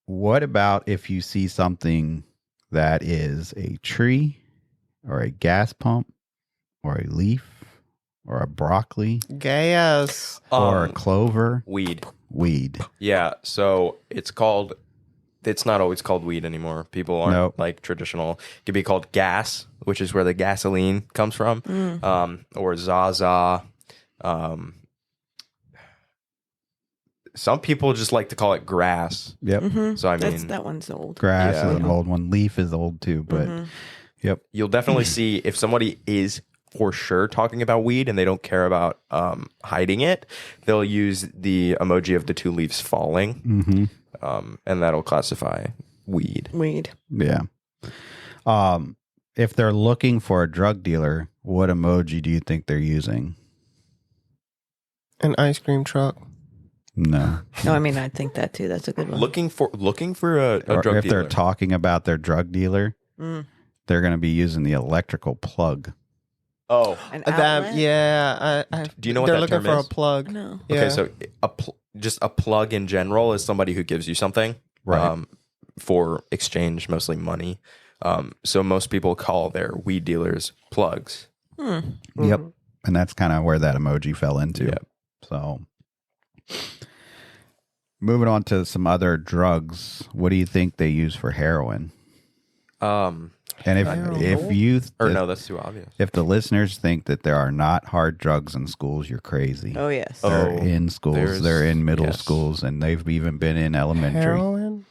what about if you see something that is a tree or a gas pump or a leaf or a broccoli Gas. or a clover? Weed. Yeah. So it's not always called weed anymore. People aren't Nope. like traditional. It could be called gas, which is where the gasoline comes from, or Zaza. Some people just like to call it grass. Yep. So I mean, That one's old. Grass Yeah. is an old one. Leaf is old too, but yep. you'll definitely see if somebody is for sure talking about weed and they don't care about hiding it, they'll use the emoji of the two leaves falling, and that'll classify weed. Yeah. If they're looking for a drug dealer, what emoji do you think they're using? An ice cream truck. No. No, I mean, I think that too. That's a good one. Looking for a Or drug if dealer. they're talking about their drug dealer, they're going to be using the electrical plug. Oh, An That outlet? yeah. Do you know what they're that looking term for is? a plug? No. Yeah. okay. So just a plug in general is somebody who gives you something, Right. for exchange, mostly money. So most people call their weed dealers plugs. Yep. And that's kind of where that emoji fell into. Yep. So moving on to some other drugs, what do you think they use for heroin? And if you Or no, that's too obvious. if the listeners think that there are not hard drugs in schools, you're crazy. Oh, yes. They're Oh, in schools, there's- they're in middle yes. schools, and they've even been in elementary. Heroin.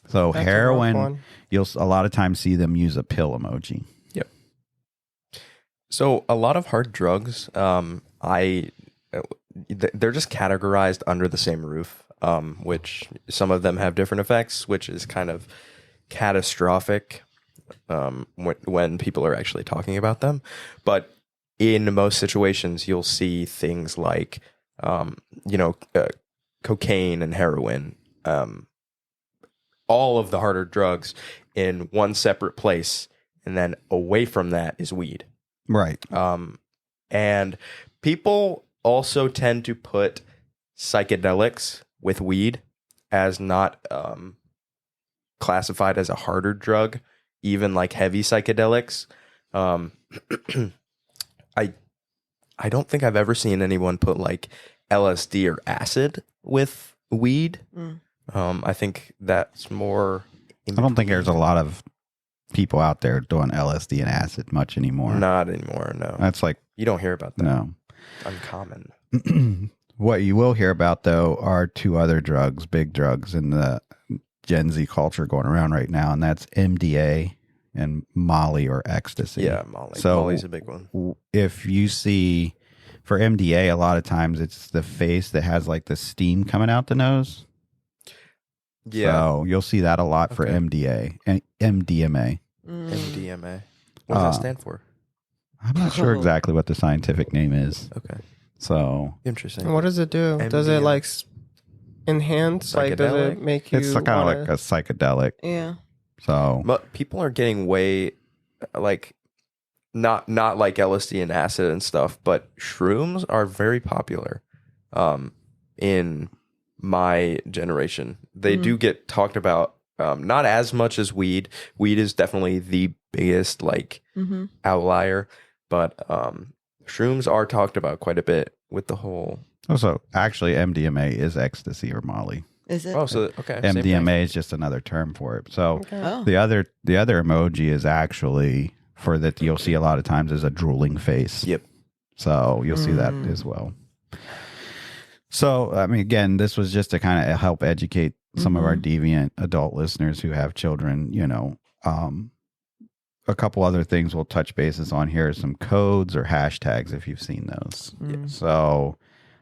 So That's a rough heroin, one. you'll a lot of times see them use a pill emoji. Yep. So a lot of hard drugs, they're just categorized under the same roof, which some of them have different effects, which is kind of catastrophic when people are actually talking about them. But in most situations, you'll see things like, cocaine and heroin, all of the harder drugs in one separate place. And then away from that is weed. Right. And people also tend to put psychedelics with weed as not classified as a harder drug, even like heavy psychedelics. I don't think I've ever seen anyone put like LSD or acid with weed. I think that's more. I don't think there's a lot of people out there doing LSD and acid much anymore. Not anymore. No, That's like, you don't hear about that. no. Uncommon. What you will hear about, though, are two other drugs, big drugs in the Gen Z culture going around right now, and that's MDA and Molly or ecstasy. Yeah, Molly. So Molly's a big one. if you see, for MDA, a lot of times it's the face that has like the steam coming out the nose. Yeah. So you'll see that a lot for Okay. MDA and MDMA. MDMA. What does that stand for? I'm not sure exactly what the scientific name is. Okay. So Interesting. What does it do? Does it MDMA. like enhance? Like, does Psychedelic? it make you? it's kind of like a psychedelic. Yeah. So But people are getting way, like, not like LSD and acid and stuff, but shrooms are very popular in my generation. They do get talked about, not as much as weed. Weed is definitely the biggest like outlier, but shrooms are talked about quite a bit with the whole. Also, actually, MDMA is ecstasy or Molly. Is it? Oh, so okay, same thing. MDMA is just another term for it. So Oh. the other emoji is actually for that you'll see a lot of times is a drooling face. Yep. So you'll see that as well. So I mean, again, this was just to kind of help educate some of our deviant adult listeners who have children. You know, a couple other things we'll touch bases on here: some codes or hashtags if you've seen those. So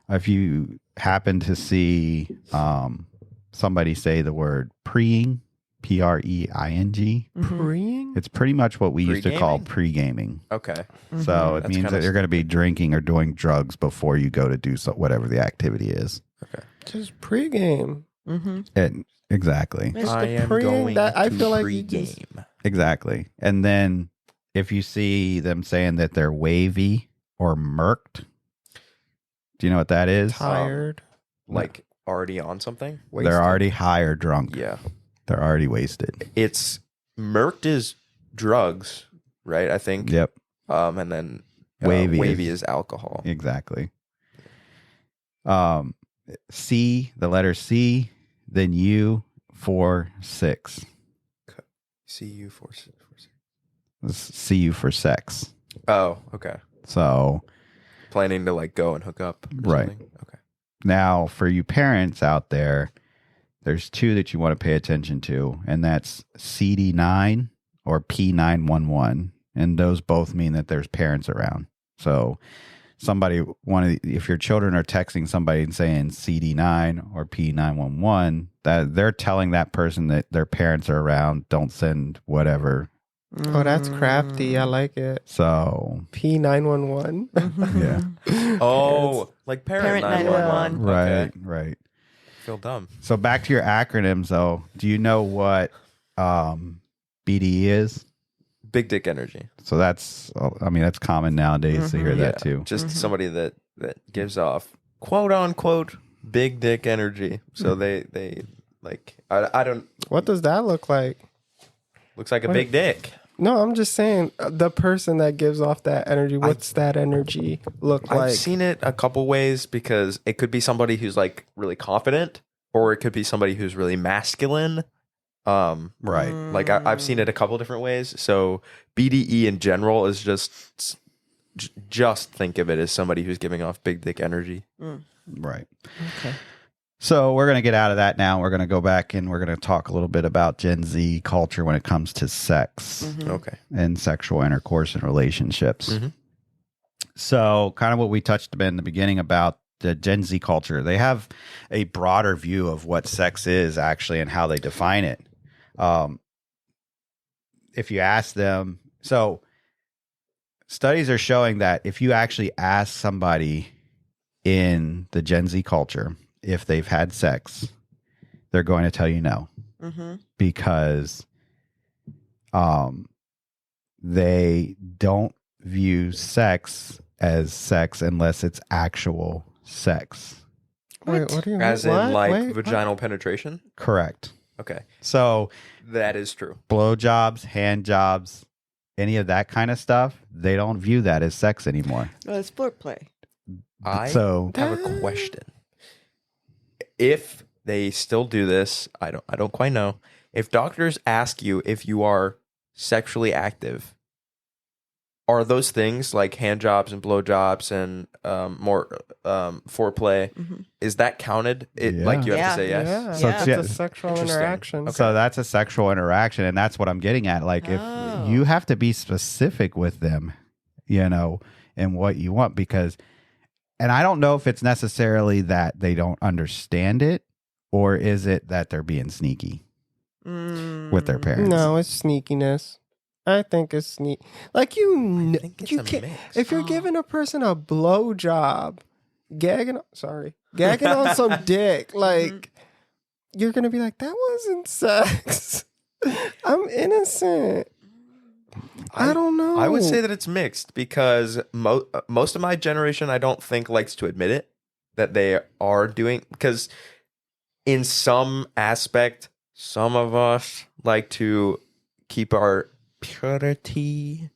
if you happen to see somebody say the word preing, Preing, Preing? it's pretty much what we used to call Pre-gaming? pre-gaming. Okay. So it That's means kinda that you're going to be drinking or doing drugs before you go to do whatever the activity is. Okay. Just pregame. And exactly. It's I the am preing going that I to feel like you just pre-game. Exactly. And then if you see them saying that they're wavy or murked, do you know what that is? tired. Like already on something. They're already high or drunk. Yeah. They're already wasted. It's murked is drugs, right? I think. Yep. And then Wavy is alcohol. Exactly. C, the letter C, then U, 4, 6. CU for. CU for sex. Oh, okay. So Planning to like go and hook up. Or Right. something? Okay. now for you parents out there, there's two that you want to pay attention to, and that's CD9 or P911. And those both mean that there's parents around. So if your children are texting somebody and saying CD9 or P911, that they're telling that person that their parents are around, don't send whatever. Oh, that's crafty. I like it. So P911. yeah. Oh, like Parent 911. right, Okay. right. Feel dumb. So back to your acronyms though. Do you know what BDE is? Big dick energy. So that's common nowadays to hear that too. Just somebody that gives off quote unquote big dick energy. So they like I don't What does that look like? looks like a big dick. No, I'm just saying the person that gives off that energy. What's that energy look like? I've seen it a couple ways because it could be somebody who's like really confident, or it could be somebody who's really masculine. Right. Like I've seen it a couple different ways. So BDE in general is just think of it as somebody who's giving off big dick energy. Right. Okay. So we're going to get out of that now. We're going to go back and we're going to talk a little bit about Gen Z culture when it comes to sex Okay. and sexual intercourse and relationships. Mhm. So kind of what we touched in the beginning about the Gen Z culture, they have a broader view of what sex is actually and how they define it. If you ask them, so studies are showing that if you actually ask somebody in the Gen Z culture if they've had sex, they're going to tell you no, because they don't view sex as sex unless it's actual sex. Wait, what do you mean? As in What? like Wait, what? vaginal penetration? Correct. Okay. So That is true. blowjobs, hand jobs, any of that kind of stuff, they don't view that as sex anymore. No, it's foreplay. I So have a question. If they still do this, I don't quite know. If doctors ask you if you are sexually active, are those things like hand jobs and blow jobs and more foreplay? Is that counted? Like you have to say yes. Yeah, So that's it's- a sexual Interesting. interaction. So that's a sexual interaction, and that's what I'm getting at. Like, if you have to be specific with them, and what you want, because, and I don't know if it's necessarily that they don't understand it, or is it that they're being sneaky with their parents? No, it's sneakiness. I think it's sneak. Like you think it's you a can't. mix. If you're giving a person a blow job, gagging on some dick, like you're gonna be like, that wasn't sex. I'm innocent. I don't know. I would say that it's mixed because most of my generation, I don't think, likes to admit it that they are doing, because in some aspect, some of us like to keep our purity.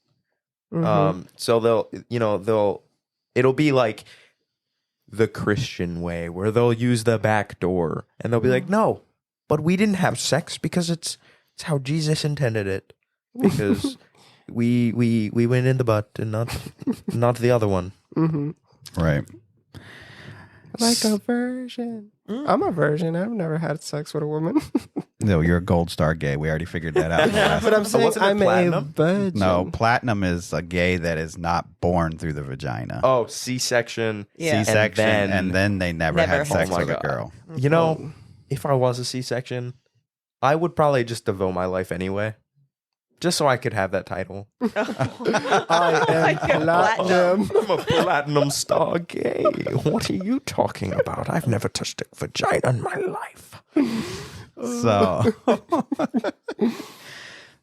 So it'll be like the Christian way where they'll use the back door and they'll be like, no, but we didn't have sex because it's how Jesus intended it. Because we went in the butt and not the other one. Right. Like a virgin. I'm a virgin. I've never had sex with a woman. No, you're a gold star gay. We already figured that out. But I'm saying wasn't it I'm a platinum? virgin. No, platinum is a gay that is not born through the vagina. Oh, C-section. Yeah. C-section, And and then they never Never had had sex sex. with Oh a my girl. You know, if I was a C-section, I would probably just devote my life anyway. Just so I could have that title. I am platinum. I'm a platinum star gay. What are you talking about? I've never touched a vagina in my life.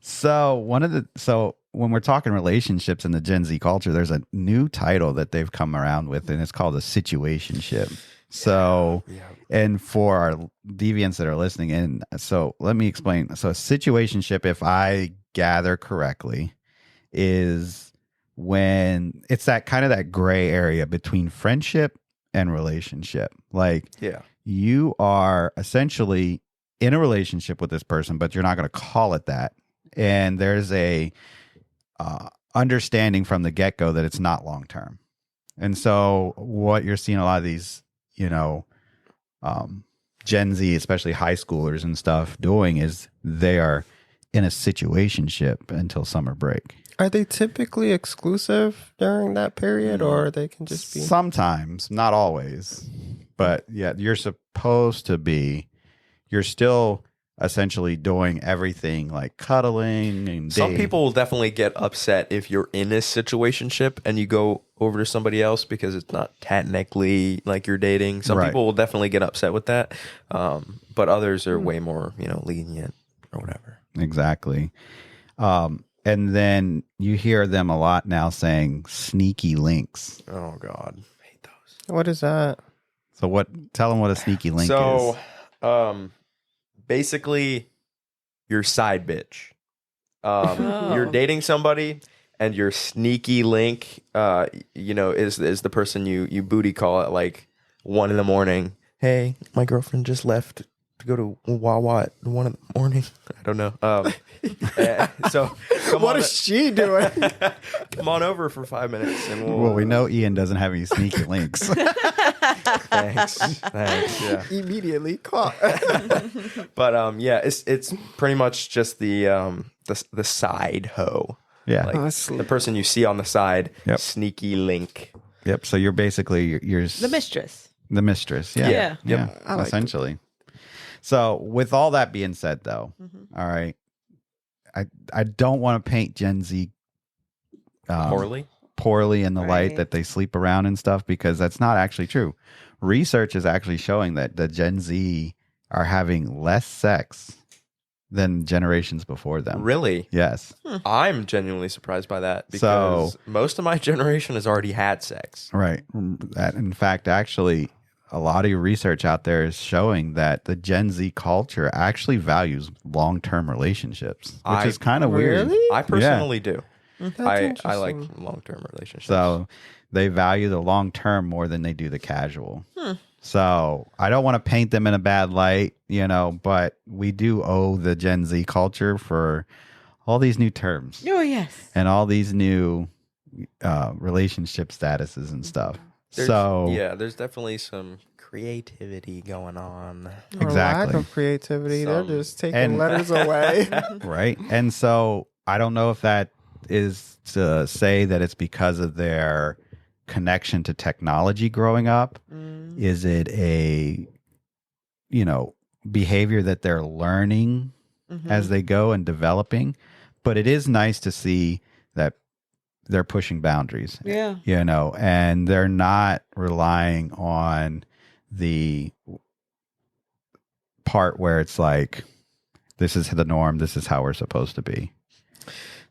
So when we're talking relationships in the Gen Z culture, there's a new title that they've come around with, and it's called a situationship. So, and for our deviants that are listening in, so let me explain. So a situationship, if I gather correctly, is when it's that kind of that gray area between friendship and relationship. Like, you are essentially in a relationship with this person, but you're not going to call it that. And there's a understanding from the get-go that it's not long-term. And so what you're seeing a lot of these, Gen Z, especially high schoolers and stuff, doing is they are in a situationship until summer break. Are they typically exclusive during that period, or they can just be? Sometimes, not always. But yeah, you're supposed to be. You're still essentially doing everything like cuddling and Some dating. people will definitely get upset if you're in a situationship and you go over to somebody else because it's not technically like you're dating. Some Right. people will definitely get upset with that. But others are way more, lenient or whatever. Exactly. And then you hear them a lot now saying sneaky links. Oh God, I hate those. What is that? So tell them what a sneaky link is. Basically, your side bitch. You're dating somebody, and your sneaky link, is the person you booty call at like 1 a.m. Hey, my girlfriend just left to go to Wawa at 1 a.m. I don't know. So What is she doing? come on over for 5 minutes, and Well, we know Ian doesn't have any sneaky links. Thanks. Yeah. Immediately caught. But it's pretty much just the side hoe. Yeah. Like Honestly. the person you see on the side, Yep. sneaky link. Yep. So you're basically you're The mistress. the mistress. Yeah. Yeah. Yeah. I like essentially. So with all that being said, though, all right, I don't want to paint Gen Z poorly in the light Right. that they sleep around and stuff, because that's not actually true. Research is actually showing that the Gen Z are having less sex than generations before them. Really? Yes. I'm genuinely surprised by that because most of my generation has already had sex. Right. In fact, actually, a lot of your research out there is showing that the Gen Z culture actually values long-term relationships, which is kind of weird. Really? I personally do. That's I like interesting. long-term relationships. So they value the long-term more than they do the casual. So I don't want to paint them in a bad light, but we do owe the Gen Z culture for all these new terms Oh, yes. and all these new relationship statuses and stuff. there's definitely some creativity going on. Or lack Exactly. of creativity. Some- They're just taking and- letters away. Right. And so I don't know if that is to say that it's because of their connection to technology growing up. Is it a, behavior that they're learning as they go and developing? But it is nice to see that they're pushing boundaries. Yeah. And they're not relying on the part where it's like, this is the norm, this is how we're supposed to be.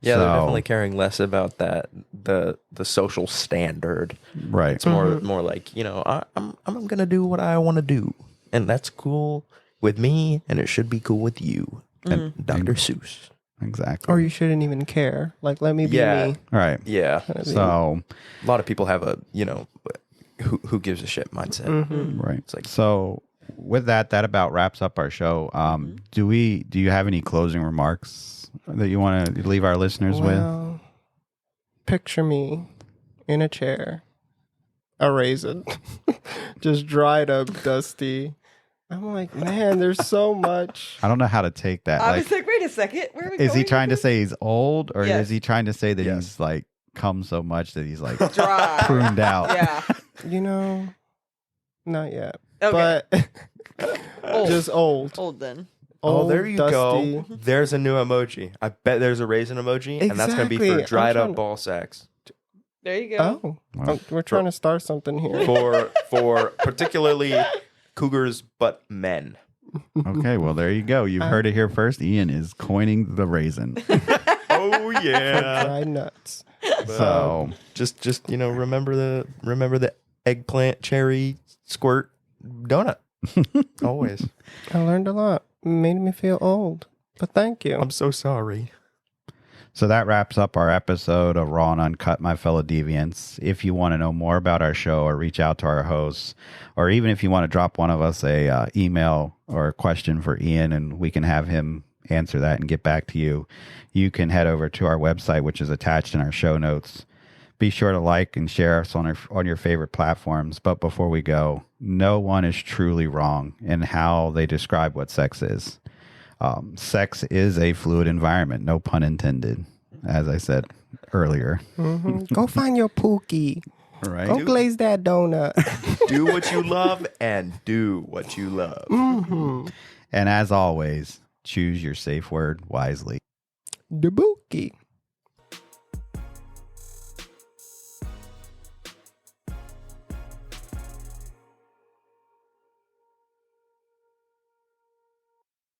Yeah, So- they're definitely caring less about that the social standard. Right. It's more like, you know, I'm gonna do what I want to do, and that's cool with me, and it should be cool with you. And Dr. Seuss. Exactly. Or you shouldn't even care. Like, let me be Yeah. me. Right. Yeah, So, a lot of people have a, you know, who gives a shit mindset. right. It's like, So, with that about wraps up our show. Do you have any closing remarks that you want to leave our listeners with? Well, picture me in a chair, a raisin, just dried up, dusty. I'm like, man, there's so much. I don't know how to take that. I Like, was like, wait a second. Where are we is he going trying to with say he's old, or Yes. is he trying to say that Yes. he's like come so much that he's like this? Dry. pruned out? Yeah. You know, not yet. Okay. But Old. just old. Old then. Old, oh, there you dusty. go. There's a new emoji. I bet there's a raisin emoji, and that's gonna be Exactly. for I'm dried trying up to- ball sacks. There you go. Oh, Wow. we're trying to start something here. For particularly cougars, but men. Okay, well there you go. You've heard it here first. Ian is coining the raisin. Oh yeah. Dry nuts. So Just you know, remember the eggplant cherry squirt donut. Always. I learned a lot. Made me feel old. But thank you. I'm so sorry. So that wraps up our episode of Raw and Uncut, my fellow deviants. If you want to know more about our show or reach out to our hosts, or even if you want to drop one of us a email or a question for Ian and we can have him answer that and get back to you, you can head over to our website, which is attached in our show notes. Be sure to like and share us on your favorite platforms. But before we go, no one is truly wrong in how they describe what sex is. Sex is a fluid environment, no pun intended, as I said earlier. Go find your Pookie. Right? Go glaze that donut. Do what you love and do what you love. And as always, choose your safe word wisely. The Pookie.